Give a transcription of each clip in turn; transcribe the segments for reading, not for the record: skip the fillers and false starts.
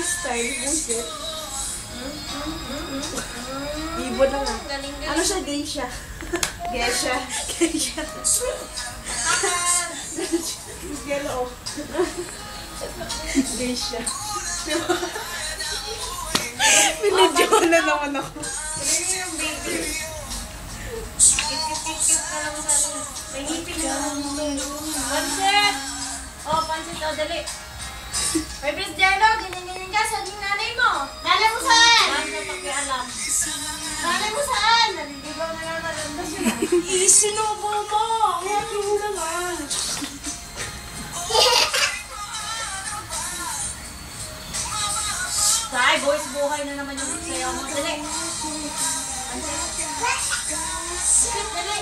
style, buset. Ibon lang ah. Ano siya? Geisha. Geisha. Geisha. Yellow. Geisha. Pinadyoan na naman ako. Ano yung baby? Kip-kip-kip na lang sa ano. May ngipin na lang. Pansit! Oh, pansit. Oh, dali. May Prince Jello, ganyan-ganyan ka. Saan yung nanay mo? Nanay mo saan? Nanay mo pakialam. Nanay mo saan? Naliligaw na lang nalandas yun ah. Isinubo mo! Huwag yung naman. Tay, boys, buhay na naman yung sayaw mo. Dali. Pansit, dali.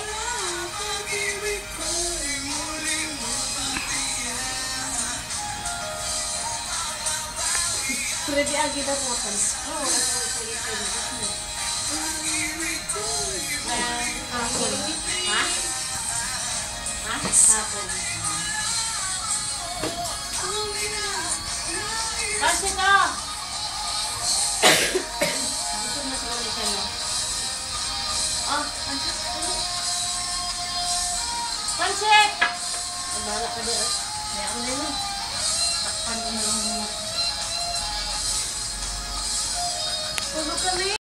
Pwede agad ang wapan. Oo, nasa hapon. Ha? Ha? Hapon. Pansit ka! Gusto na sa ulit yan, no? Oh, pansit. Pansit! Ay, bahala ka din. Kaya ako na yun. Takpan ko na lang muna. Tulog kami.